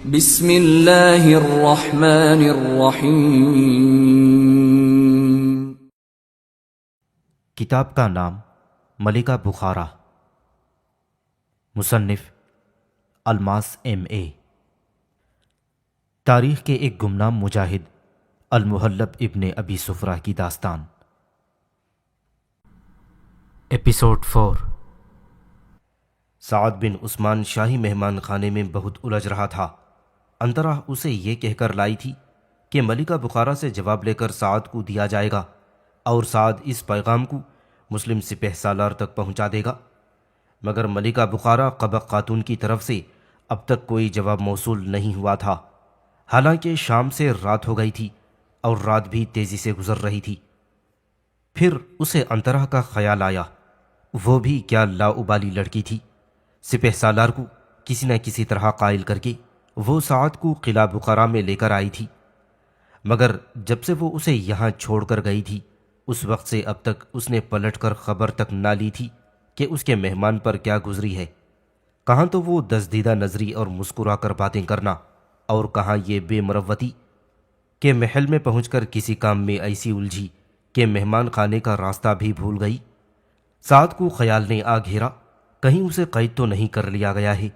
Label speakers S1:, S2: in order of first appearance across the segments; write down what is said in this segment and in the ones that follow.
S1: بسم اللہ الرحمن الرحیم۔
S2: کتاب کا نام ملکہ بخارا، مصنف الماس M.A۔ تاریخ کے ایک گمنام مجاہد المحلب ابن ابی سفرہ کی داستان۔ ایپیسوڈ 4۔ سعد بن عثمان شاہی مہمان خانے میں بہت الجھ رہا تھا۔ انتراہ اسے یہ کہہ کر لائی تھی کہ ملکہ بخارا سے جواب لے کر سعد کو دیا جائے گا اور سعد اس پیغام کو مسلم سپہ سالار تک پہنچا دے گا، مگر ملکہ بخارا قبق خاتون کی طرف سے اب تک کوئی جواب موصول نہیں ہوا تھا، حالانکہ شام سے رات ہو گئی تھی اور رات بھی تیزی سے گزر رہی تھی۔ پھر اسے انتراہ کا خیال آیا، وہ بھی کیا لاؤبالی لڑکی تھی، سپہ سالار کو کسی نہ کسی طرح قائل کر کے وہ سعد کو قلعہ بخارا میں لے کر آئی تھی، مگر جب سے وہ اسے یہاں چھوڑ کر گئی تھی اس وقت سے اب تک اس نے پلٹ کر خبر تک نہ لی تھی کہ اس کے مہمان پر کیا گزری ہے۔ کہاں تو وہ دزدیدہ نظری اور مسکرا کر باتیں کرنا، اور کہاں یہ بے مروتی کہ محل میں پہنچ کر کسی کام میں ایسی الجھی کہ مہمان خانے کا راستہ بھی بھول گئی۔ سعد کو خیال نے آ گھیرا، کہیں اسے قید تو نہیں کر لیا گیا ہے۔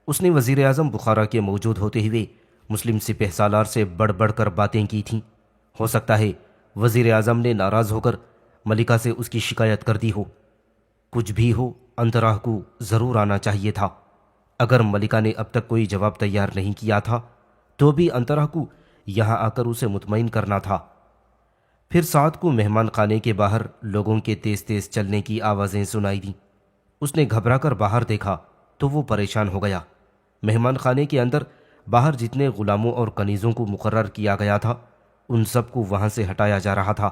S2: اس نے وزیر اعظم بخارا کے موجود ہوتے ہوئے مسلم سپہ سالار سے بڑھ بڑھ کر باتیں کی تھیں۔ ہو سکتا ہے وزیر اعظم نے ناراض ہو کر ملکہ سے اس کی شکایت کر دی ہو۔ کچھ بھی ہو، انتراہ کو ضرور آنا چاہیے تھا۔ اگر ملکہ نے اب تک کوئی جواب تیار نہیں کیا تھا تو بھی انتراہ کو یہاں آ کر اسے مطمئن کرنا تھا۔ پھر سعد کو مہمان خانے کے باہر لوگوں کے تیز تیز چلنے کی آوازیں سنائی دیں۔ اس نے گھبرا کر باہر دیکھا تو وہ پریشان ہو گیا۔ مہمان خانے کے اندر باہر جتنے غلاموں اور کنیزوں کو مقرر کیا گیا تھا ان سب کو وہاں سے ہٹایا جا رہا تھا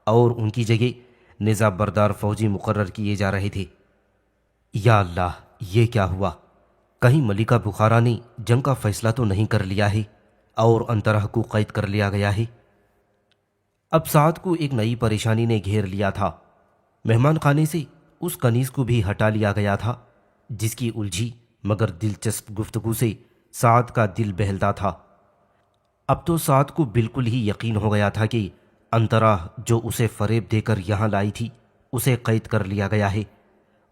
S2: اور ان کی جگہ نظام بردار فوجی مقرر کیے جا رہے تھے۔ یا اللہ، یہ کیا ہوا؟ کہیں ملکہ بخارا نے جنگ کا فیصلہ تو نہیں کر لیا ہے اور انتراہ کو قید کر لیا گیا ہے؟ اب سعد کو ایک نئی پریشانی نے گھیر لیا تھا۔ مہمان خانے سے اس کنیز کو بھی ہٹا لیا گیا تھا جس کی الجھی مگر دلچسپ گفتگو سے سعد کا دل بہلتا تھا۔ اب تو سعد کو بالکل ہی یقین ہو گیا تھا کہ انتراہ جو اسے فریب دے کر یہاں لائی تھی اسے قید کر لیا گیا ہے۔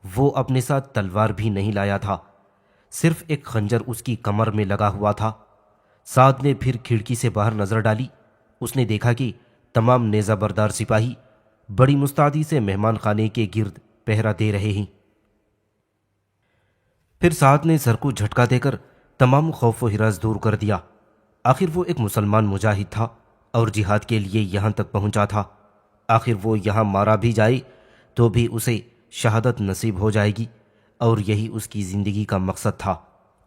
S2: وہ اپنے ساتھ تلوار بھی نہیں لایا تھا، صرف ایک خنجر اس کی کمر میں لگا ہوا تھا۔ سعد نے پھر کھڑکی سے باہر نظر ڈالی۔ اس نے دیکھا کہ تمام نیزہ بردار سپاہی بڑی مستعدی سے مہمان خانے کے گرد پہرا دے رہے ہیں۔ پھر سعد نے سر کو جھٹکا دے کر تمام خوف و ہراس دور کر دیا۔ آخر وہ ایک مسلمان مجاہد تھا اور جہاد کے لیے یہاں تک پہنچا تھا۔ آخر وہ یہاں مارا بھی جائے تو بھی اسے شہادت نصیب ہو جائے گی اور یہی اس کی زندگی کا مقصد تھا۔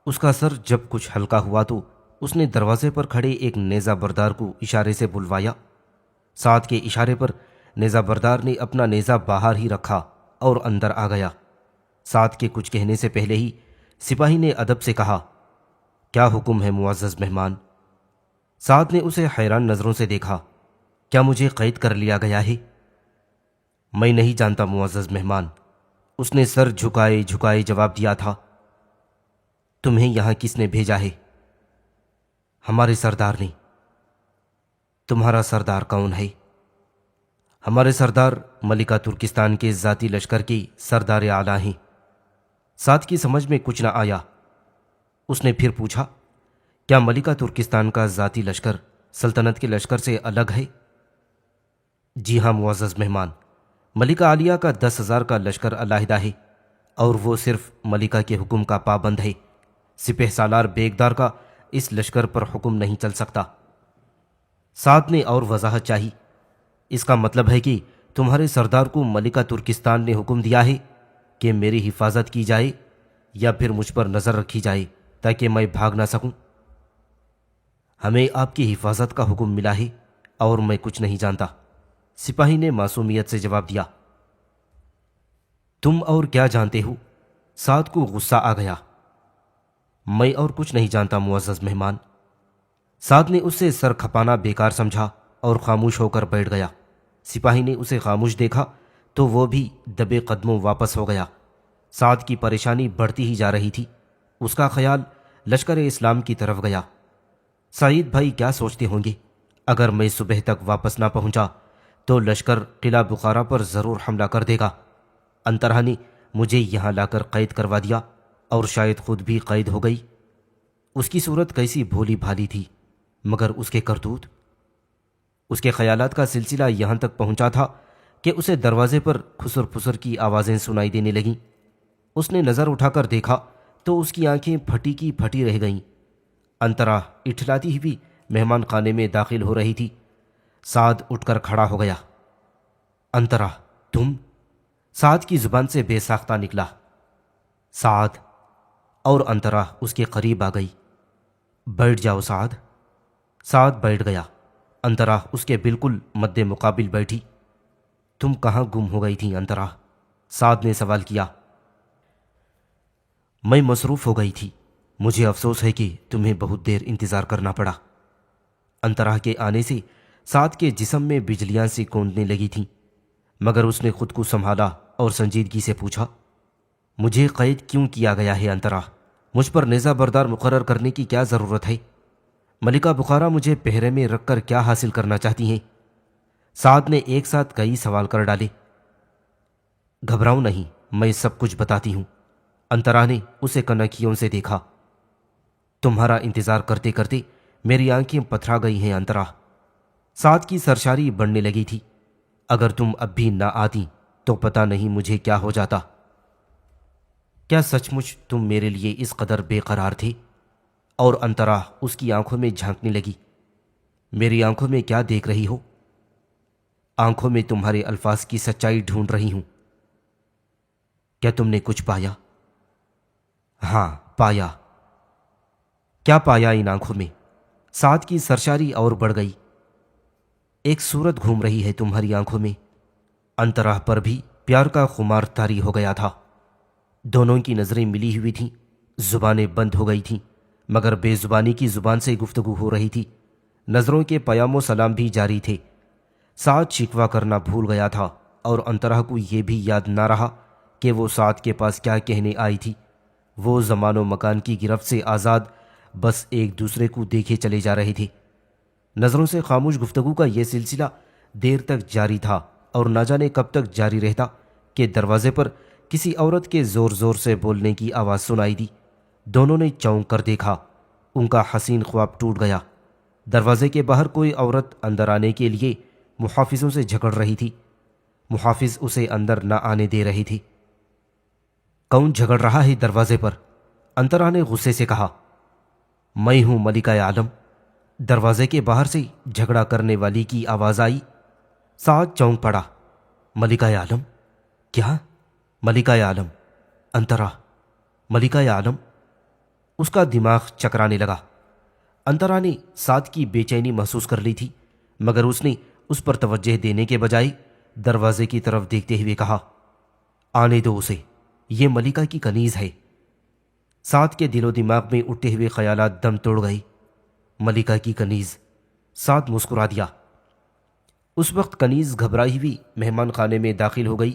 S2: اس کا سر جب کچھ ہلکا ہوا تو اس نے دروازے پر کھڑے ایک نیزہ بردار کو اشارے سے بلوایا۔ سعد کے اشارے پر نیزہ بردار نے اپنا نیزہ باہر ہی رکھا اور اندر آ گیا۔ سعد کے کچھ کہنے سے پہلے ہی سپاہی نے ادب سے کہا، کیا حکم ہے معزز مہمان؟ سعد نے اسے حیران نظروں سے دیکھا۔ کیا مجھے قید کر لیا گیا ہے؟ میں نہیں جانتا معزز مہمان، اس نے سر جھکائے جھکائے جواب دیا تھا۔ تمہیں یہاں کس نے بھیجا ہے؟ ہمارے سردار نے۔ تمہارا سردار کون ہے؟ ہمارے سردار ملکہ ترکستان کے ذاتی لشکر کے سردار اعلیٰ ہیں۔ سعد کی سمجھ میں کچھ نہ آیا۔ اس نے پھر پوچھا، کیا ملکہ ترکستان کا ذاتی لشکر سلطنت کے لشکر سے الگ ہے؟ جی ہاں معزز مہمان، ملکہ عالیہ کا 10,000 کا لشکر علیحدہ ہے اور وہ صرف ملکہ کے حکم کا پابند ہے۔ سپہ سالار بیگدار کا اس لشکر پر حکم نہیں چل سکتا۔ سعد نے اور وضاحت چاہی۔ اس کا مطلب ہے کہ تمہارے سردار کو ملکہ ترکستان نے حکم دیا ہے کہ میری حفاظت کی جائے یا پھر مجھ پر نظر رکھی جائے تاکہ میں بھاگ نہ سکوں؟ ہمیں آپ کی حفاظت کا حکم ملا ہے اور میں کچھ نہیں جانتا، سپاہی نے معصومیت سے جواب دیا۔ تم اور کیا جانتے ہو؟ سعد کو غصہ آ گیا۔ میں اور کچھ نہیں جانتا معزز مہمان۔ سعد نے اس سے سر کھپانا بیکار سمجھا اور خاموش ہو کر بیٹھ گیا۔ سپاہی نے اسے خاموش دیکھا تو وہ بھی دبے قدموں واپس ہو گیا۔ سعد کی پریشانی بڑھتی ہی جا رہی تھی۔ اس کا خیال لشکر اسلام کی طرف گیا۔ سعید بھائی کیا سوچتے ہوں گے، اگر میں صبح تک واپس نہ پہنچا تو لشکر قلعہ بخارا پر ضرور حملہ کر دے گا۔ انطرح نے مجھے یہاں لا کر قید کروا دیا اور شاید خود بھی قید ہو گئی۔ اس کی صورت کیسی بھولی بھالی تھی، مگر اس کے کرتوت۔ اس کے خیالات کا سلسلہ یہاں تک پہنچا تھا کہ اسے دروازے پر خسر پھسر کی آوازیں سنائی دینے لگیں۔ اس نے نظر اٹھا کر دیکھا تو اس کی آنکھیں پھٹی کی پھٹی رہ گئیں۔ انطرح اٹھلاتی ہوئی مہمان خانے میں داخل ہو رہی تھی۔ سعد اٹھ کر کھڑا ہو گیا۔ انطرح تم؟ سعد کی زبان سے بے ساختہ نکلا۔ سعد، اور انطرح اس کے قریب آ گئی۔ بیٹھ جاؤ سعد۔ سعد بیٹھ گیا۔ انطرح اس کے بالکل مد مقابل بیٹھی۔ تم کہاں گم ہو گئی تھی انطرح؟ سعد نے سوال کیا۔ میں مصروف ہو گئی تھی، مجھے افسوس ہے کہ تمہیں بہت دیر انتظار کرنا پڑا۔ انطرح کے آنے سے سعد کے جسم میں بجلیاں سی کوندنے لگی تھیں، مگر اس نے خود کو سنبھالا اور سنجیدگی سے پوچھا، مجھے قید کیوں کیا گیا ہے انطرح؟ مجھ پر نیزہ بردار مقرر کرنے کی کیا ضرورت ہے؟ ملکہ بخارا مجھے پہرے میں رکھ کر کیا حاصل کرنا چاہتی ہیں؟ سعد نے ایک ساتھ کئی سوال کر ڈالے۔ گھبراؤ نہیں، میں سب کچھ بتاتی ہوں۔ انطرح نے اسے کنکھیوں سے دیکھا۔ تمہارا انتظار کرتے کرتے میری آنکھیں پتھرا گئی ہیں انطرح۔ سعد کی سرشاری بڑھنے لگی تھی۔ اگر تم اب بھی نہ آتی تو پتہ نہیں مجھے کیا ہو جاتا۔ کیا سچ مچ تم میرے لیے اس قدر بے قرار تھے؟ اور انطرح اس کی آنکھوں میں جھانکنے لگی۔ میری آنکھوں میں کیا دیکھ رہی ہو؟ آنکھوں میں تمہارے الفاظ کی سچائی ڈھونڈ رہی ہوں۔ کیا تم نے کچھ پایا؟ ہاں پایا۔ کیا پایا ان آنکھوں میں؟ سعد کی سرشاری اور بڑھ گئی۔ ایک صورت گھوم رہی ہے تمہاری آنکھوں میں۔ انطرح پر بھی پیار کا خمار طاری ہو گیا تھا۔ دونوں کی نظریں ملی ہوئی تھیں، زبانیں بند ہو گئی تھیں، مگر بے زبانی کی زبان سے گفتگو ہو رہی تھی۔ نظروں کے پیام و سلام بھی جاری تھے۔ سعد شکوہ کرنا بھول گیا تھا اور انطرح کو یہ بھی یاد نہ رہا کہ وہ سعد کے پاس کیا کہنے آئی تھی۔ وہ زمان و مکان کی گرفت سے آزاد بس ایک دوسرے کو دیکھے چلے جا رہے تھے۔ نظروں سے خاموش گفتگو کا یہ سلسلہ دیر تک جاری تھا اور نہ جانے کب تک جاری رہتا کہ دروازے پر کسی عورت کے زور زور سے بولنے کی آواز سنائی دی۔ دونوں نے چونک کر دیکھا۔ ان کا حسین خواب ٹوٹ گیا۔ دروازے کے باہر کوئی عورت اندر آنے کے لیے محافظوں سے جھگڑ رہی تھی۔ محافظ اسے اندر نہ آنے دے رہے تھے۔ کون جھگڑ رہا ہے دروازے پر؟ انطرح نے غصے سے کہا۔ میں ہوں ملکہ عالم۔ دروازے کے باہر سے جھگڑا کرنے والی کی آواز آئی۔ سعد چونک پڑا۔ ملکہ عالم؟ کیا؟ ملکہ عالم۔ انطرح؟ ملکہ عالم؟ اس کا دماغ چکرانے لگا۔ انطرح نے سعد کی بے چینی محسوس کر لی تھی، مگر اس نے اس پر توجہ دینے کے بجائے دروازے کی طرف دیکھتے ہوئے کہا، آنے دو اسے، یہ ملکہ کی کنیز ہے۔ سعد کے دل و دماغ میں اٹھتے ہوئے خیالات دم توڑ گئے۔ ملکہ کی کنیز؟ سعد مسکرا دیا۔ اس وقت کنیز گھبرائی ہوئی مہمان خانے میں داخل ہو گئی۔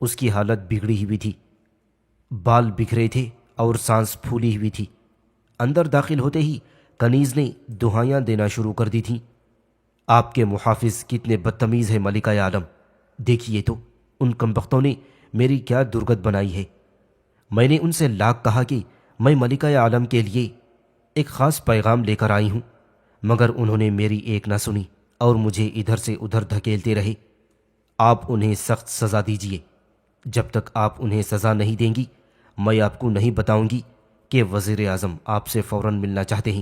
S2: اس کی حالت بگڑی ہوئی تھی، بال بکھرے تھے اور سانس پھولی ہوئی تھی۔ اندر داخل ہوتے ہی کنیز نے دہائیاں دینا شروع کر دی تھیں۔ آپ کے محافظ کتنے بدتمیز ہیں ملکہ عالم، دیکھیے تو ان کمبختوں نے میری کیا درگت بنائی ہے۔ میں نے ان سے لاکھ کہا کہ میں ملکہ عالم کے لیے ایک خاص پیغام لے کر آئی ہوں، مگر انہوں نے میری ایک نہ سنی اور مجھے ادھر سے ادھر دھکیلتے رہے۔ آپ انہیں سخت سزا دیجیے۔ جب تک آپ انہیں سزا نہیں دیں گی میں آپ کو نہیں بتاؤں گی کہ وزیر اعظم آپ سے فوراً ملنا چاہتے ہیں۔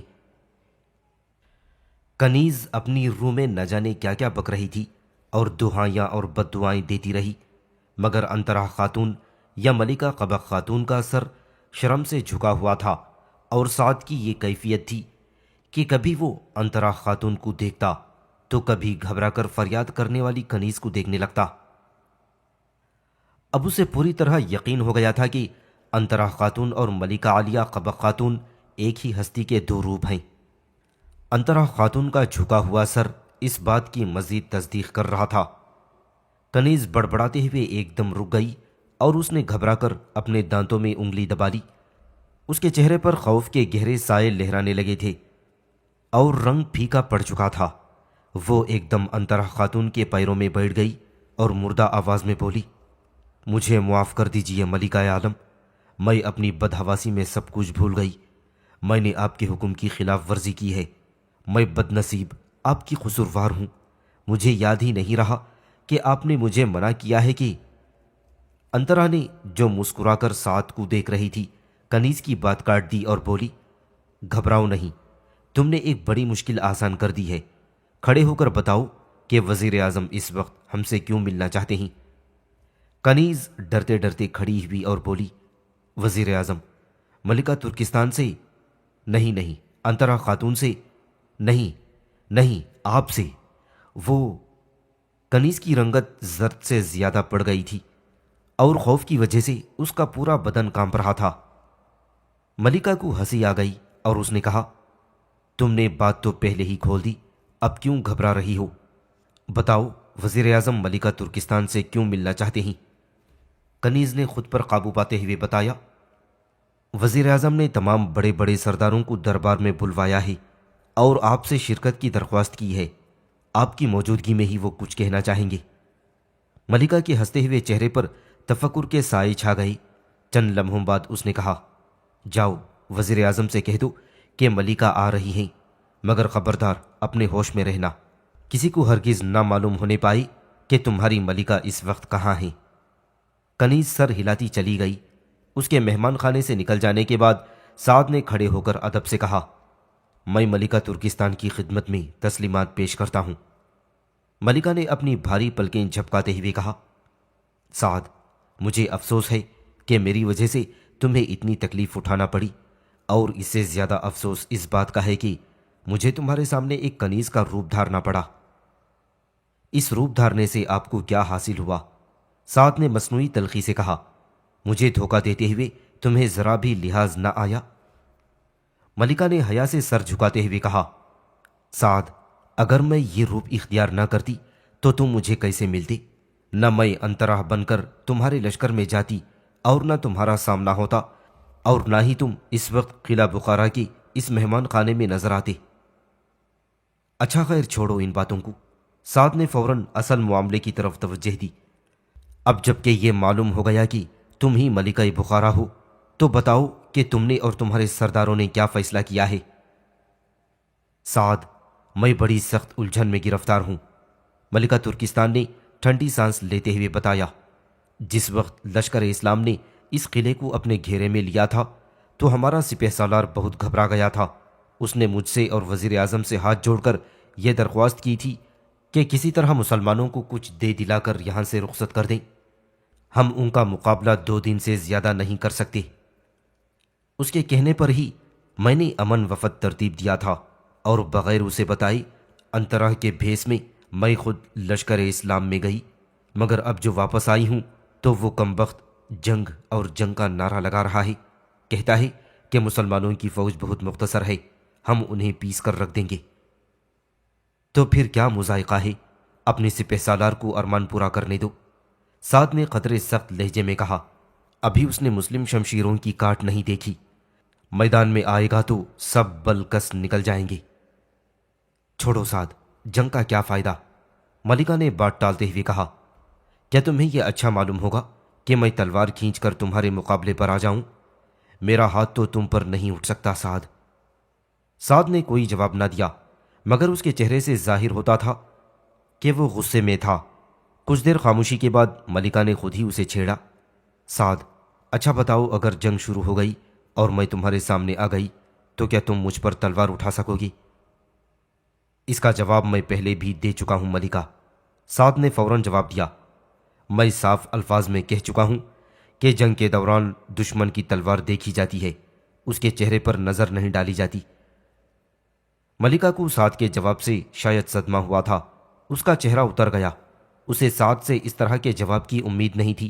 S2: کنیز اپنی روح میں نہ جانے کیا کیا بک رہی تھی اور دعائیاں اور بد دعائیں دیتی رہی، مگر انطرح خاتون یا ملکہ قبق خاتون کا سر شرم سے جھکا ہوا تھا، اور سعد کی یہ کیفیت تھی کہ کبھی وہ انطرح خاتون کو دیکھتا تو کبھی گھبرا کر فریاد کرنے والی کنیز کو دیکھنے لگتا۔ اب اسے پوری طرح یقین ہو گیا تھا کہ انطرح خاتون اور ملکہ عالیہ قبق خاتون ایک ہی ہستی کے دو روپ ہیں۔ انطرح خاتون کا جھکا ہوا سر اس بات کی مزید تصدیق کر رہا تھا۔ کنیز بڑبڑاتے ہوئے ایک دم رک گئی اور اس نے گھبرا کر اپنے دانتوں میں انگلی دبا لی۔ اس کے چہرے پر خوف کے گہرے سائے لہرانے لگے تھے اور رنگ پھیکا پڑ چکا تھا۔ وہ ایک دم انترا خاتون کے پیروں میں بیٹھ گئی اور مردہ آواز میں بولی، مجھے معاف کر دیجئے ملکہ عالم، میں اپنی بدحواسی میں سب کچھ بھول گئی۔ میں نے آپ کے حکم کی خلاف ورزی کی ہے۔ میں بد نصیب، آپ کی قصوروار ہوں۔ مجھے یاد ہی نہیں رہا کہ آپ نے مجھے منع کیا ہے کہ… انترا نے، جو مسکرا کر سعد کو دیکھ رہی تھی، کنیز کی بات کاٹ دی اور بولی، گھبراؤ نہیں، تم نے ایک بڑی مشکل آسان کر دی ہے۔ کھڑے ہو کر بتاؤ کہ وزیر اعظم اس وقت ہم سے کیوں ملنا چاہتے ہیں؟ کنیز ڈرتے ڈرتے کھڑی ہوئی اور بولی، وزیر اعظم ملکہ ترکستان سے… نہیں، انترا خاتون سے… نہیں، آپ سے۔ وہ… کنیز کی رنگت زرد سے زیادہ پڑ گئی تھی اور خوف کی وجہ سے اس کا پورا بدن کانپ رہا تھا۔ ملکہ کو ہنسی آ گئی اور اس نے کہا، تم نے بات تو پہلے ہی کھول دی، اب کیوں گھبرا رہی ہو؟ بتاؤ وزیر اعظم ملکہ ترکستان سے کیوں ملنا چاہتے ہیں؟ کنیز نے خود پر قابو پاتے ہوئے بتایا، وزیر اعظم نے تمام بڑے بڑے سرداروں کو دربار میں بلوایا ہے اور آپ سے شرکت کی درخواست کی ہے۔ آپ کی موجودگی میں ہی وہ کچھ کہنا چاہیں گے۔ ملکہ کے ہنستے ہوئے چہرے پر تفکر کے سائے چھا گئے۔ چند لمحوں بعد اس نے کہا، جاؤ وزیر اعظم سے کہہ دو کہ ملکہ آ رہی ہیں، مگر خبردار اپنے ہوش میں رہنا، کسی کو ہرگز نہ معلوم ہونے پائے کہ تمہاری ملکہ اس وقت کہاں ہیں۔ کنیز سر ہلاتی چلی گئی۔ اس کے مہمان خانے سے نکل جانے کے بعد سعد نے کھڑے ہو کر ادب سے کہا، میں ملکہ ترکستان کی خدمت میں تسلیمات پیش کرتا ہوں۔ ملکہ نے اپنی بھاری پلکیں جھپکاتے ہوئے کہا، سعد مجھے افسوس ہے کہ میری وجہ سے تمہیں اتنی تکلیف اٹھانا پڑی، اور اس سے زیادہ افسوس اس بات کا ہے کہ مجھے تمہارے سامنے ایک کنیز کا روپ دھارنا پڑا۔ اس روپ دھارنے سے آپ کو کیا حاصل ہوا؟ سعد نے مصنوعی تلخی سے کہا، مجھے دھوکہ دیتے ہوئے تمہیں ذرا بھی لحاظ نہ آیا؟ ملکہ نے حیا سے سر جھکاتے ہوئے کہا، سعد اگر میں یہ روپ اختیار نہ کرتی تو تم مجھے کیسے ملتے؟ نہ میں انترا بن کر تمہارے لشکر میں جاتی اور نہ تمہارا سامنا ہوتا، اور نہ ہی تم اس وقت قلعہ بخارا کے اس مہمان خانے میں نظر آتے۔ اچھا خیر چھوڑو ان باتوں کو۔ سعد نے فوراً اصل معاملے کی طرف توجہ دی۔ اب جب کہ یہ معلوم ہو گیا کہ تم ہی ملکہ بخارا ہو، تو بتاؤ کہ تم نے اور تمہارے سرداروں نے کیا فیصلہ کیا ہے؟ سعد میں بڑی سخت الجھن میں گرفتار ہوں، ملکہ ترکستان نے ٹھنڈی سانس لیتے ہوئے بتایا۔ جس وقت لشکر اسلام نے اس قلعے کو اپنے گھیرے میں لیا تھا تو ہمارا سپہ سالار بہت گھبرا گیا تھا۔ اس نے مجھ سے اور وزیر اعظم سے ہاتھ جوڑ کر یہ درخواست کی تھی کہ کسی طرح مسلمانوں کو کچھ دے دلا کر یہاں سے رخصت کر دیں۔ ہم ان کا مقابلہ 2 دن سے زیادہ نہیں کر سکتے۔ اس کے کہنے پر ہی میں نے امن وفد ترتیب دیا تھا اور بغیر اسے بتائے انترا کے بھیس میں میں خود لشکر اسلام میں گئی، مگر اب جو واپس آئی ہوں تو وہ کمبخت جنگ اور جنگ کا نعرہ لگا رہا ہے، کہتا ہے کہ مسلمانوں کی فوج بہت مختصر ہے، ہم انہیں پیس کر رکھ دیں گے۔ تو پھر کیا مذائقہ ہے؟ اپنے سپہ سالار کو ارمان پورا کرنے دو۔ سعد نے قدرے سخت لہجے میں کہا، ابھی اس نے مسلم شمشیروں کی کاٹ نہیں دیکھی، میدان میں آئے گا تو سب بل کس نکل جائیں گے۔ چھوڑو سعد، جنگ کا کیا فائدہ؟ ملکہ نے بات ٹالتے ہوئے کہا، کیا تمہیں یہ اچھا معلوم ہوگا کہ میں تلوار کھینچ کر تمہارے مقابلے پر آ جاؤں؟ میرا ہاتھ تو تم پر نہیں اٹھ سکتا سعد۔ سعد نے کوئی جواب نہ دیا، مگر اس کے چہرے سے ظاہر ہوتا تھا کہ وہ غصے میں تھا۔ کچھ دیر خاموشی کے بعد ملکہ نے خود ہی اسے چھیڑا، سعد اچھا بتاؤ، اگر جنگ شروع ہو گئی اور میں تمہارے سامنے آ گئی تو کیا تم مجھ پر تلوار اٹھا سکو گی؟ اس کا جواب میں پہلے بھی دے چکا ہوں ملکہ، سعد نے فوراً جواب دیا۔ میں صاف الفاظ میں کہہ چکا ہوں کہ جنگ کے دوران دشمن کی تلوار دیکھی جاتی ہے، اس کے چہرے پر نظر نہیں ڈالی جاتی۔ ملکہ کو سعد کے جواب سے شاید صدمہ ہوا تھا، اس کا چہرہ اتر گیا۔ اسے سعد سے اس طرح کے جواب کی امید نہیں تھی۔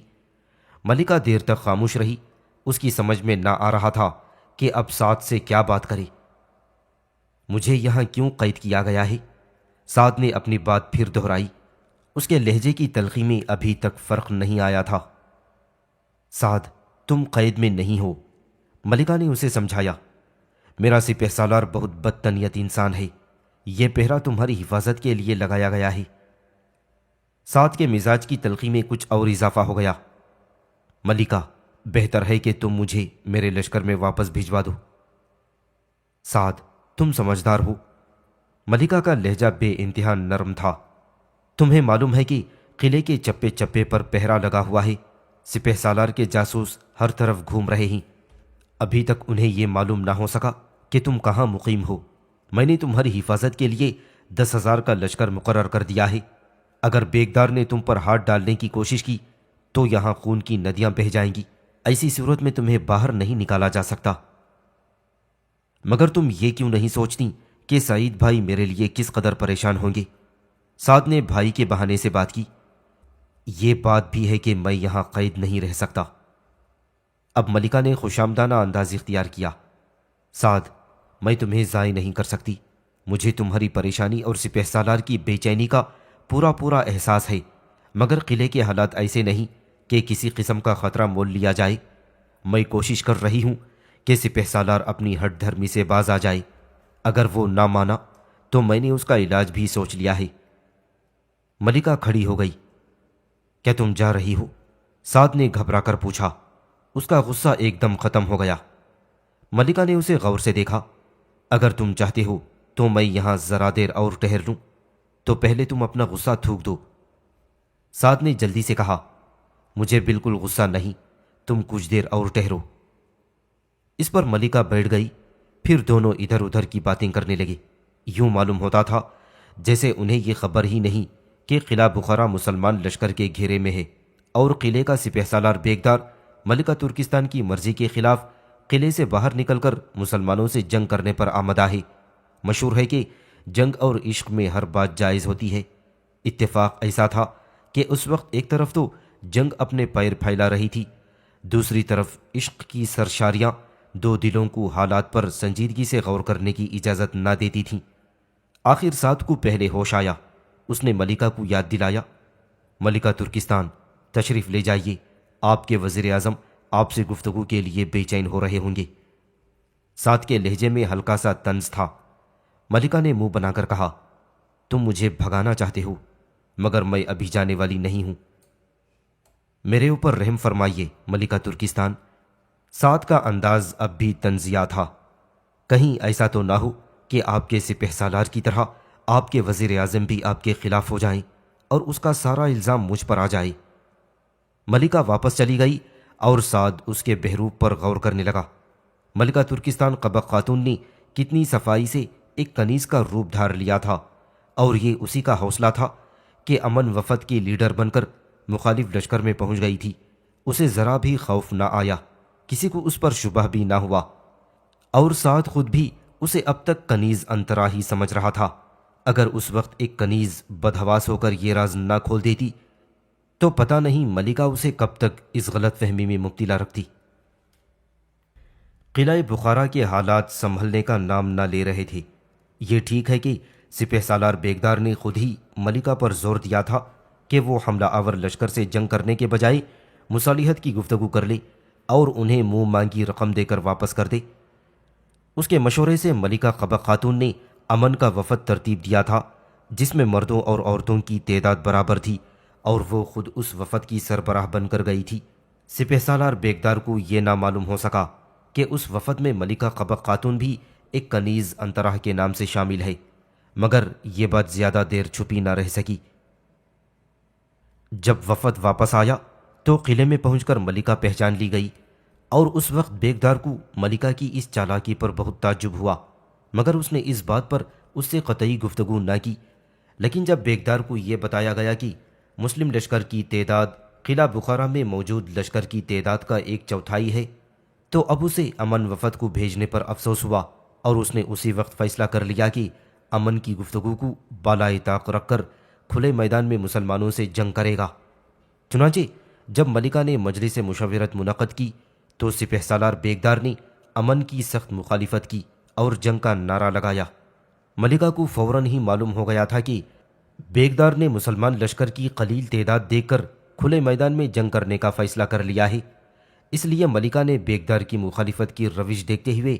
S2: ملکہ دیر تک خاموش رہی، اس کی سمجھ میں نہ آ رہا تھا کہ اب سعد سے کیا بات کرے۔ مجھے یہاں کیوں قید کیا گیا ہے؟ سعد نے اپنی بات پھر دہرائی۔ اس کے لہجے کی تلخی میں ابھی تک فرق نہیں آیا تھا۔ سعد تم قید میں نہیں ہو، ملکہ نے اسے سمجھایا، میرا سپہ سالار بہت بدتنیت انسان ہے، یہ پہرا تمہاری حفاظت کے لیے لگایا گیا ہے۔ سعد کے مزاج کی تلخی میں کچھ اور اضافہ ہو گیا۔ ملکہ، بہتر ہے کہ تم مجھے میرے لشکر میں واپس بھجوا دو۔ سعد، تم سمجھدار ہو۔ ملکہ کا لہجہ بے انتہا نرم تھا۔ تمہیں معلوم ہے کہ قلعے کے چپے چپے پر پہرا لگا ہوا ہے، سپہ سالار کے جاسوس ہر طرف گھوم رہے ہیں۔ ابھی تک انہیں یہ معلوم نہ ہو سکا کہ تم کہاں مقیم ہو۔ میں نے تمہاری حفاظت کے لیے 10,000 کا لشکر مقرر کر دیا ہے۔ اگر بیگدار نے تم پر ہاتھ ڈالنے کی کوشش کی تو یہاں خون کی ندیاں بہہ جائیں گی۔ ایسی صورت میں تمہیں باہر نہیں نکالا جا سکتا۔ مگر تم یہ کیوں نہیں سوچتی کہ سعید بھائی میرے لیے کس قدر پریشان ہوں گے؟ سعد نے بھائی کے بہانے سے بات کی۔ یہ بات بھی ہے کہ میں یہاں قید نہیں رہ سکتا۔ اب ملکہ نے خوشامدانہ انداز اختیار کیا۔ سعد، میں تمہیں ضائع نہیں کر سکتی۔ مجھے تمہاری پریشانی اور سپہ سالار کی بے چینی کا پورا احساس ہے، مگر قلعے کے حالات ایسے نہیں کہ کسی قسم کا خطرہ مول لیا جائے۔ میں کوشش کر رہی ہوں کہ سپہ سالار اپنی ہٹ دھرمی سے باز آ جائے۔ اگر وہ نہ مانا تو میں نے اس کا علاج بھی سوچ لیا ہے۔ ملکہ کھڑی ہو گئی۔ کیا تم جا رہی ہو؟ سعد نے گھبرا کر پوچھا۔ اس کا غصہ ایک دم ختم ہو گیا۔ ملکہ نے اسے غور سے دیکھا۔ اگر تم چاہتے ہو تو میں یہاں ذرا دیر اور ٹہر لوں، تو پہلے تم اپنا غصہ تھوک دو۔ سعد نے جلدی سے کہا، مجھے بالکل غصہ نہیں، تم کچھ دیر اور ٹہرو۔ اس پر ملکہ بیٹھ گئی۔ پھر دونوں ادھر ادھر کی باتیں کرنے لگے۔ یوں معلوم ہوتا تھا جیسے انہیں یہ خبر ہی نہیں کہ قلعہ بخارا مسلمان لشکر کے گھیرے میں ہے، اور قلعے کا سپہ سالار بیگدار ملکہ ترکستان کی مرضی کے خلاف قلعے سے باہر نکل کر مسلمانوں سے جنگ کرنے پر آمدہ ہے۔ مشہور ہے کہ جنگ اور عشق میں ہر بات جائز ہوتی ہے۔ اتفاق ایسا تھا کہ اس وقت ایک طرف تو جنگ اپنے پیر پھیلا رہی تھی، دوسری طرف عشق کی سرشاریاں دو دلوں کو حالات پر سنجیدگی سے غور کرنے کی اجازت نہ دیتی تھیں۔ آخر سعد کو پہلے ہوش آیا۔ اس نے ملکہ کو یاد دلایا، ملکہ ترکستان، تشریف لے جائیے، آپ کے وزیر اعظم آپ سے گفتگو کے لیے بے چین ہو رہے ہوں گے۔ سعد کے لہجے میں ہلکا سا طنز تھا۔ ملکہ نے منہ بنا کر کہا، تم مجھے بھگانا چاہتے ہو، مگر میں ابھی جانے والی نہیں ہوں۔ میرے اوپر رحم فرمائیے ملکہ ترکستان۔ سعد کا انداز اب بھی طنزیہ تھا۔ کہیں ایسا تو نہ ہو کہ آپ کے سپہ سالار کی طرح آپ کے وزیر اعظم بھی آپ کے خلاف ہو جائیں اور اس کا سارا الزام مجھ پر آ جائے۔ ملکہ واپس چلی گئی اور سعد اس کے بہروپ پر غور کرنے لگا۔ ملکہ ترکستان قبق خاتون نے کتنی صفائی سے ایک کنیز کا روپ دھار لیا تھا، اور یہ اسی کا حوصلہ تھا کہ امن وفد کی لیڈر بن کر مخالف لشکر میں پہنچ گئی تھی۔ اسے ذرا بھی خوف نہ آیا، کسی کو اس پر شبہ بھی نہ ہوا، اور سعد خود بھی اسے اب تک کنیز انترا ہی سمجھ رہا تھا۔ اگر اس وقت ایک کنیز بدحواس ہو کر یہ راز نہ کھول دیتی تو پتہ نہیں ملکہ اسے کب تک اس غلط فہمی میں مبتلا رکھتی۔ قلعہ بخارا کے حالات سنبھلنے کا نام نہ لے رہے تھے۔ یہ ٹھیک ہے کہ سپہ سالار بیگدار نے خود ہی ملکہ پر زور دیا تھا کہ وہ حملہ آور لشکر سے جنگ کرنے کے بجائے مصالحت کی گفتگو کر لے اور انہیں منہ مانگی رقم دے کر واپس کر دے۔ اس کے مشورے سے ملکہ قبق خاتون نے امن کا وفد ترتیب دیا تھا، جس میں مردوں اور عورتوں کی تعداد برابر تھی، اور وہ خود اس وفد کی سربراہ بن کر گئی تھی۔ سپہ سالار بیگدار کو یہ نہ معلوم ہو سکا کہ اس وفد میں ملکہ قبق خاتون بھی ایک کنیز انتراہ کے نام سے شامل ہے، مگر یہ بات زیادہ دیر چھپی نہ رہ سکی۔ جب وفد واپس آیا تو قلعے میں پہنچ کر ملکہ پہچان لی گئی، اور اس وقت بیگدار کو ملکہ کی اس چالاکی پر بہت تعجب ہوا، مگر اس نے اس بات پر اس سے قطعی گفتگو نہ کی۔ لیکن جب بیگدار کو یہ بتایا گیا کہ مسلم لشکر کی تعداد قلعہ بخارا میں موجود لشکر کی تعداد کا 1/4 ہے، تو اب اسے امن وفد کو بھیجنے پر افسوس ہوا، اور اس نے اسی وقت فیصلہ کر لیا کہ امن کی گفتگو کو بالائے طاق رکھ کر کھلے میدان میں مسلمانوں سے جنگ کرے گا۔ چنانچہ جب ملکہ نے مجلس مشاورت منعقد کی تو سپہ سالار بیگدار نے امن کی سخت مخالفت کی اور جنگ کا نعرہ لگایا۔ ملکہ کو فوراً ہی معلوم ہو گیا تھا کہ بیگدار نے مسلمان لشکر کی قلیل تعداد دیکھ کر کھلے میدان میں جنگ کرنے کا فیصلہ کر لیا ہے۔ اس لیے ملکہ نے بیگدار کی مخالفت کی روش دیکھتے ہوئے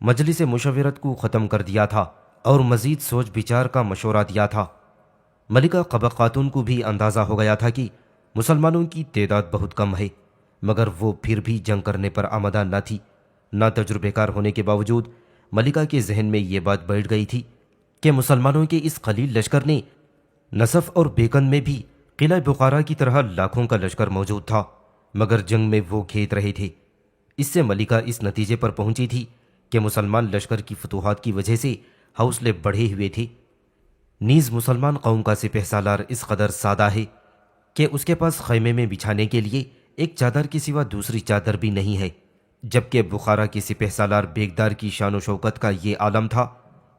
S2: مجلس مشاورت کو ختم کر دیا تھا اور مزید سوچ بچار کا مشورہ دیا تھا۔ ملکہ قبا خاتون کو بھی اندازہ ہو گیا تھا کہ مسلمانوں کی تعداد بہت کم ہے، مگر وہ پھر بھی جنگ کرنے پر آمادہ نہ تھی۔ نہ تجربے کار ہونے کے باوجود ملکہ کے ذہن میں یہ بات بیٹھ گئی تھی کہ مسلمانوں کے اس قلیل لشکر نے نصف اور بیکن میں بھی قلعہ بخارا کی طرح لاکھوں کا لشکر موجود تھا، مگر جنگ میں وہ کھیت رہے تھے۔ اس سے ملکہ اس نتیجے پر پہنچی تھی کہ مسلمان لشکر کی فتوحات کی وجہ سے حوصلے بڑھے ہوئے تھے۔ نیز مسلمان قوم کا سپہ سالار اس قدر سادہ ہے کہ اس کے پاس خیمے میں بچھانے کے لیے ایک چادر کے سوا دوسری چادر بھی نہیں ہے، جبکہ بخارا کے سپہ سالار بیگدار کی شان و شوکت کا یہ عالم تھا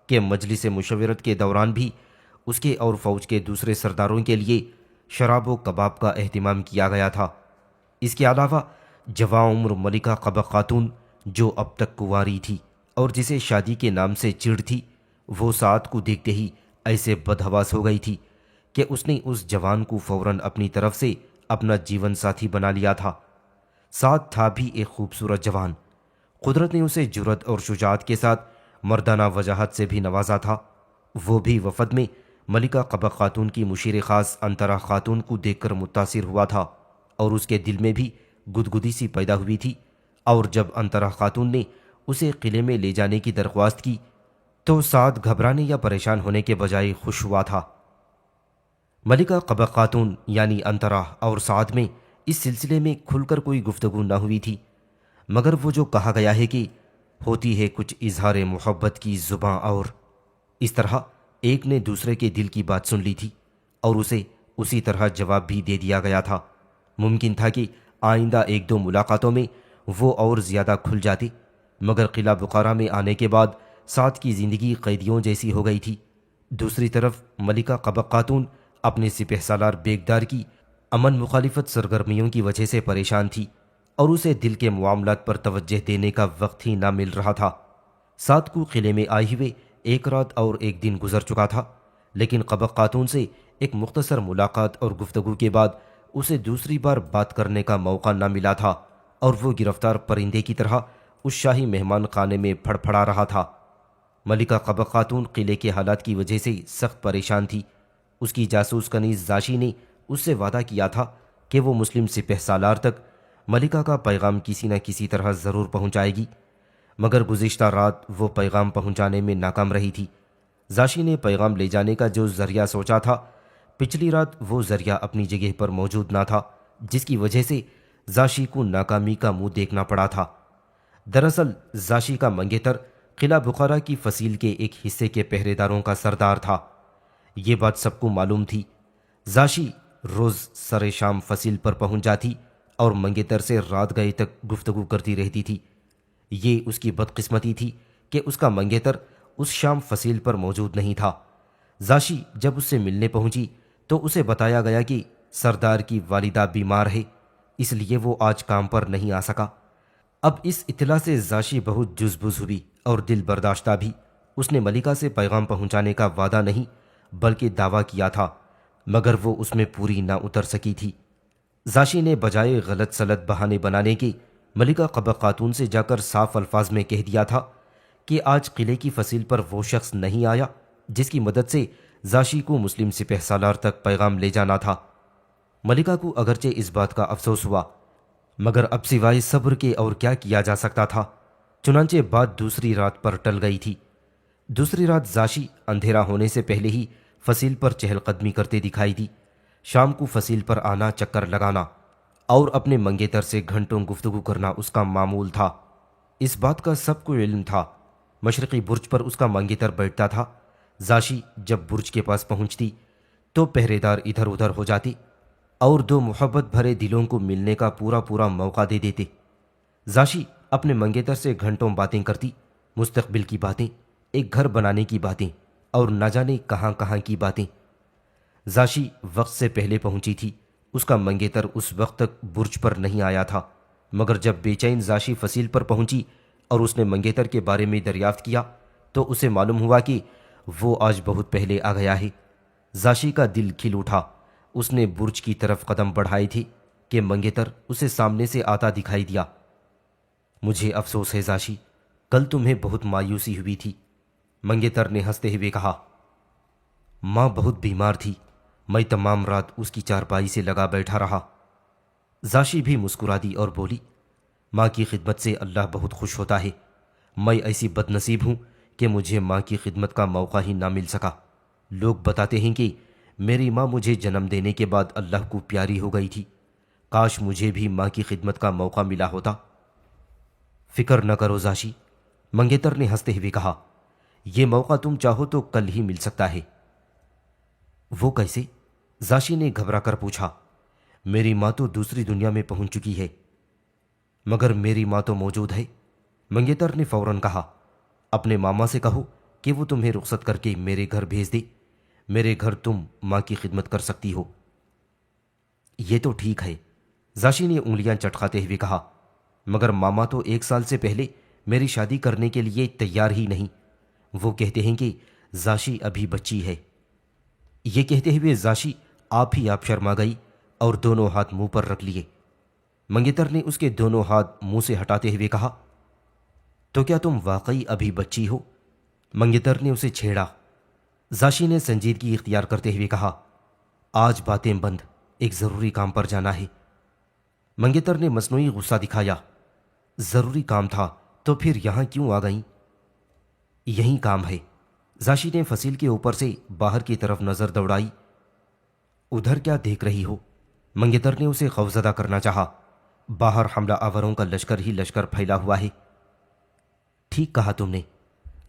S2: کہ مجلس مشاورت کے دوران بھی اس کے اور فوج کے دوسرے سرداروں کے لیے شراب و کباب کا اہتمام کیا گیا تھا۔ اس کے علاوہ جواں عمر ملکہ قبا خاتون جو اب تک کنواری تھی اور جسے شادی کے نام سے چڑ تھی، وہ سعد کو دیکھتے ہی ایسے بدحواس ہو گئی تھی کہ اس نے اس جوان کو فوراً اپنی طرف سے اپنا جیون ساتھی بنا لیا تھا۔ سعد تھا بھی ایک خوبصورت جوان، قدرت نے اسے جرأت اور شجاعت کے ساتھ مردانہ وجاہت سے بھی نوازا تھا۔ وہ بھی وفد میں ملکہ قبا خاتون کی مشیر خاص انترا خاتون کو دیکھ کر متاثر ہوا تھا اور اس کے دل میں بھی گدگدی سی پیدا ہوئی تھی، اور جب انترا خاتون نے اسے قلعے میں لے جانے کی درخواست کی تو سعد گھبرانے یا پریشان ہونے کے بجائے خوش ہوا تھا۔ ملکہ قبا خاتون یعنی انترا اور سعد میں اس سلسلے میں کھل کر کوئی گفتگو نہ ہوئی تھی، مگر وہ جو کہا گیا ہے کہ ہوتی ہے کچھ اظہار محبت کی زباں، اور اس طرح ایک نے دوسرے کے دل کی بات سن لی تھی اور اسے اسی طرح جواب بھی دے دیا گیا تھا۔ ممکن تھا کہ آئندہ ایک دو ملاقاتوں میں وہ اور زیادہ کھل جاتے، مگر قلعہ بخارا میں آنے کے بعد سعد کی زندگی قیدیوں جیسی ہو گئی تھی۔ دوسری طرف ملکہ قبا خاتون اپنے سپہ سالار بیگدار کی امن مخالفت سرگرمیوں کی وجہ سے پریشان تھی اور اسے دل کے معاملات پر توجہ دینے کا وقت ہی نہ مل رہا تھا۔ سعد کو قلعے میں آئے ہوئے ایک رات اور ایک دن گزر چکا تھا، لیکن قبا خاتون سے ایک مختصر ملاقات اور گفتگو کے بعد اسے دوسری بار بات کرنے کا موقع نہ ملا تھا، اور وہ گرفتار پرندے کی طرح اس شاہی مہمان خانے میں پھڑ پھڑا رہا تھا۔ ملکہ قبا خاتون قلعے کے حالات کی وجہ سے سخت پریشان تھی۔ اس کی جاسوس کنیز زاشی نے اس سے وعدہ کیا تھا کہ وہ مسلم سپہ سالار تک ملکہ کا پیغام کسی نہ کسی طرح ضرور پہنچائے گی، مگر گزشتہ رات وہ پیغام پہنچانے میں ناکام رہی تھی۔ زاشی نے پیغام لے جانے کا جو ذریعہ سوچا تھا، پچھلی رات وہ ذریعہ اپنی جگہ پر موجود نہ تھا، جس کی وجہ سے زاشی کو ناکامی کا منہ دیکھنا پڑا تھا۔ دراصل زاشی کا منگیتر قلعہ بخارا کی فصیل کے ایک حصے کے پہرے داروں کا سردار تھا۔ یہ بات سب کو معلوم تھی۔ زاشی روز سر شام فصیل پر پہنچ جاتی اور منگیتر سے رات گئے تک گفتگو کرتی رہتی تھی۔ یہ اس کی بدقسمتی تھی کہ اس کا منگیتر اس شام فصیل پر موجود نہیں تھا۔ زاشی جب اس سے ملنے پہنچی تو اسے بتایا گیا کہ سردار کی والدہ بیمار ہے، اس لیے وہ آج کام پر نہیں آ سکا۔ اب اس اطلاع سے زاشی بہت جزبز ہوئی اور دل برداشتہ بھی۔ اس نے ملکہ سے پیغام پہنچانے کا وعدہ نہیں بلکہ دعویٰ کیا تھا، مگر وہ اس میں پوری نہ اتر سکی تھی۔ زاشی نے بجائے غلط سلط بہانے بنانے کے ملکہ قبا خاتون سے جا کر صاف الفاظ میں کہہ دیا تھا کہ آج قلعے کی فصیل پر وہ شخص نہیں آیا جس کی مدد سے زاشی کو مسلم سپہ سالار تک پیغام لے جانا تھا۔ ملکہ کو اگرچہ اس بات کا افسوس ہوا، مگر اب سوائے صبر کے اور کیا کیا جا سکتا تھا۔ چنانچہ بات دوسری رات پر ٹل گئی تھی۔ دوسری رات زاشی اندھیرا ہونے سے پہلے ہی فصیل پر چہل قدمی کرتے دکھائی دی۔ شام کو فصیل پر آنا، چکر لگانا اور اپنے منگیتر سے گھنٹوں گفتگو کرنا اس کا معمول تھا۔ اس بات کا سب کو علم تھا۔ مشرقی برج پر اس کا منگیتر بیٹھتا تھا۔ زاشی جب برج کے پاس پہنچتی تو پہرے دار ادھر ادھر ہو جاتے اور دو محبت بھرے دلوں کو ملنے کا پورا موقع دے دیتے۔ زاشی اپنے منگیتر سے گھنٹوں باتیں کرتی، مستقبل کی باتیں، ایک گھر بنانے کی باتیں اور نہ جانے کہاں کہاں کی باتیں۔ زاشی وقت سے پہلے پہنچی تھی۔ اس کا منگیتر اس وقت تک برج پر نہیں آیا تھا، مگر جب بے چین زاشی فصیل پر پہنچی اور اس نے منگیتر کے بارے میں دریافت کیا تو اسے معلوم ہوا کہ وہ آج بہت پہلے آ گیا ہے۔ زاشی کا دل کھل اٹھا۔ اس نے برج کی طرف قدم بڑھائے تھے کہ منگیتر اسے سامنے سے آتا دکھائی دیا۔ مجھے افسوس ہے زاشی، کل تمہیں بہت مایوسی ہوئی تھی۔ منگیتر نے ہنستے ہوئے کہا، ماں بہت بیمار تھی، میں تمام رات اس کی چارپائی سے لگا بیٹھا رہا۔ زاشی بھی مسکرا دی اور بولی، ماں کی خدمت سے اللہ بہت خوش ہوتا ہے۔ میں ایسی بد نصیب ہوں کہ مجھے ماں کی خدمت کا موقع ہی نہ مل سکا۔ لوگ بتاتے ہیں کہ میری ماں مجھے جنم دینے کے بعد اللہ کو پیاری ہو گئی تھی۔ کاش مجھے بھی ماں کی خدمت کا موقع ملا ہوتا۔ فکر نہ کرو زاشی، منگیتر نے ہنستے ہوئے کہا، یہ موقع تم چاہو تو کل ہی مل سکتا ہے۔ وہ کیسے؟ زاشی نے گھبرا کر پوچھا۔ میری ماں تو دوسری دنیا میں پہنچ چکی ہے۔ مگر میری ماں تو موجود ہے، منگیتر نے فوراً کہا۔ اپنے ماما سے کہو کہ وہ تمہیں رخصت کر کے میرے گھر بھیج دے۔ میرے گھر تم ماں کی خدمت کر سکتی ہو۔ یہ تو ٹھیک ہے، زاشی نے انگلیاں چٹکاتے ہوئے کہا، مگر ماما تو 1 سال سے پہلے میری شادی کرنے کے لیے تیار ہی نہیں۔ وہ کہتے ہیں کہ زاشی ابھی بچی ہے۔ یہ کہتے ہوئے زاشی آپ ہی آپ شرما گئی اور دونوں ہاتھ منہ پر رکھ لیے۔ منگیتر نے اس کے دونوں ہاتھ منہ سے ہٹاتے ہوئے کہا، تو کیا تم واقعی ابھی بچی ہو؟ منگیتر نے اسے چھیڑا۔ زاشی نے سنجیدگی اختیار کرتے ہوئے کہا، آج باتیں بند، ایک ضروری کام پر جانا ہے۔ منگیتر نے مصنوعی غصہ دکھایا۔ ضروری کام تھا تو پھر یہاں کیوں آ گئیں؟ یہی کام ہے۔ زاشی نے فصیل کے اوپر سے باہر کی طرف نظر دوڑائی۔ ادھر کیا دیکھ رہی ہو؟ منگیتر نے اسے خوفزدہ کرنا چاہا۔ باہر حملہ آوروں کا لشکر ہی لشکر پھیلا ہوا ہے۔ ٹھیک کہا تم نے،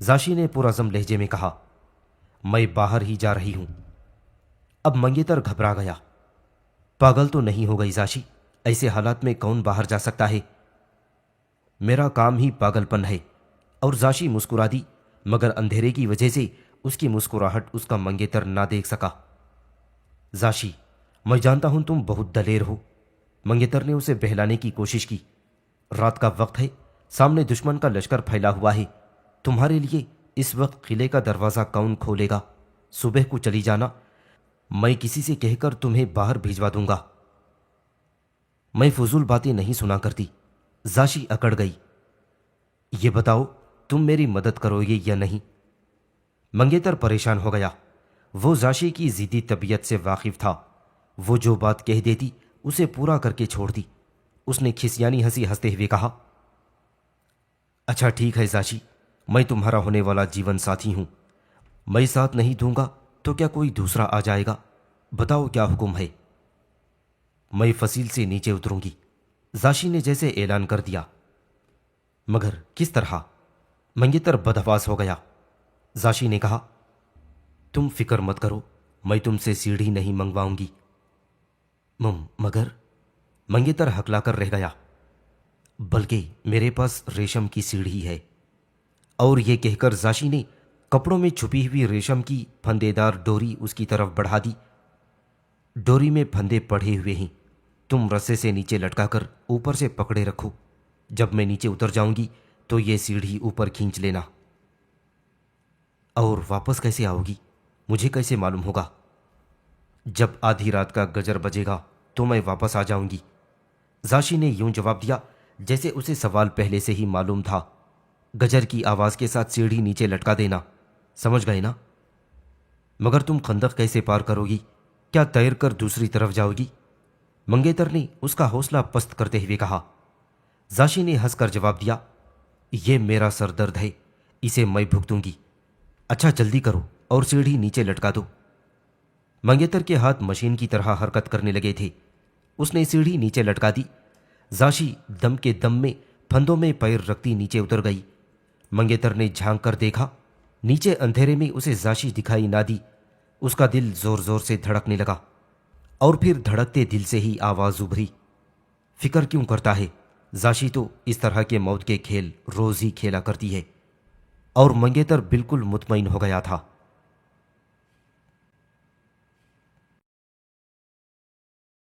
S2: زاشی نے پرعزم لہجے میں کہا، میں باہر ہی جا رہی ہوں۔ اب منگیتر گھبرا گیا۔ پاگل تو نہیں ہو گئی زاشی؟ ایسے حالات میں کون باہر جا سکتا ہے؟ میرا کام ہی پاگل پن ہے۔ اور زاشی مسکرا دی، مگر اندھیرے کی وجہ سے اس کی مسکراہٹ اس کا منگیتر نہ دیکھ سکا۔ زاشی، میں جانتا ہوں تم بہت دلیر ہو۔ منگیتر نے اسے بہلانے کی کوشش کی۔ رات کا وقت ہے، سامنے دشمن کا لشکر پھیلا ہوا ہے۔ تمہارے لیے اس وقت قلعے کا دروازہ کون کھولے گا؟ صبح کو چلی جانا، میں کسی سے کہہ کر تمہیں باہر بھیجوا دوں گا۔ میں فضول باتیں نہیں سنا کرتی۔ زاشی اکڑ گئی۔ یہ بتاؤ تم میری مدد کرو گے یا نہیں؟ منگیتر پریشان ہو گیا۔ وہ زاشی کی ضدی طبیعت سے واقف تھا۔ وہ جو بات کہہ دیتی اسے پورا کر کے چھوڑ دی۔ اس نے کھسیانی ہنسی ہنستے ہوئے کہا، اچھا ٹھیک ہے زاشی، میں تمہارا ہونے والا جیون ساتھی ہوں۔ میں ساتھ نہیں دوں گا تو کیا کوئی دوسرا آ جائے گا؟ بتاؤ کیا حکم ہے؟ میں فصیل سے نیچے اتروں گی، زاشی نے جیسے اعلان کر دیا۔ مگر کس طرح؟ منگیتر بدحواس ہو گیا۔ زاشی نے کہا، تم فکر مت کرو، میں تم سے سیڑھی نہیں منگواؤں گی۔ مگر منگیتر ہکلا کر رہ گیا۔ بلکہ میرے پاس ریشم کی سیڑھی ہے۔ اور یہ کہہ کر زاشی نے کپڑوں میں چھپی ہوئی ریشم کی پھندے دار ڈوری اس کی طرف بڑھا دی۔ ڈوری میں پھندے پڑے ہوئے ہیں، تم رسے سے نیچے لٹکا کر اوپر سے پکڑے رکھو۔ جب میں نیچے اتر جاؤں گی تو یہ سیڑھی اوپر کھینچ لینا۔ اور واپس کیسے آؤ گی؟ مجھے کیسے معلوم ہوگا؟ جب آدھی رات کا گجر بجے گا تو میں واپس آ جاؤں گی۔ زاشی نے یوں جواب دیا جیسے اسے سوال پہلے سے ہی معلوم تھا۔ گجر کی آواز کے ساتھ سیڑھی نیچے لٹکا دینا، سمجھ گئے نا؟ مگر تم خندق کیسے پار کرو گی؟ کیا تیر کر دوسری طرف جاؤ گی؟ منگیتر نے اس کا حوصلہ پست کرتے ہوئے کہا۔ زاشی نے ہنس کر جواب دیا، یہ میرا سر درد ہے، اسے میں بھگتوں گی۔ اچھا جلدی کرو اور سیڑھی نیچے لٹکا دو۔ منگیتر کے ہاتھ مشین کی طرح حرکت کرنے لگے تھے۔ اس نے سیڑھی نیچے لٹکا دی۔ زاشی دم کے دم میں پھندوں میں پیر رکھتی نیچے اتر گئی۔ منگیتر نے جھانک کر دیکھا، نیچے اندھیرے میں اسے زاشی دکھائی نہ دی۔ اس کا دل زور زور سے دھڑکنے لگا، اور پھر دھڑکتے دل سے ہی آواز ابھری، فکر کیوں کرتا ہے؟ زاشی تو اس طرح کے موت کے کھیل روز ہی کھیلا کرتی ہے۔ اور منگیتر بالکل مطمئن ہو گیا تھا۔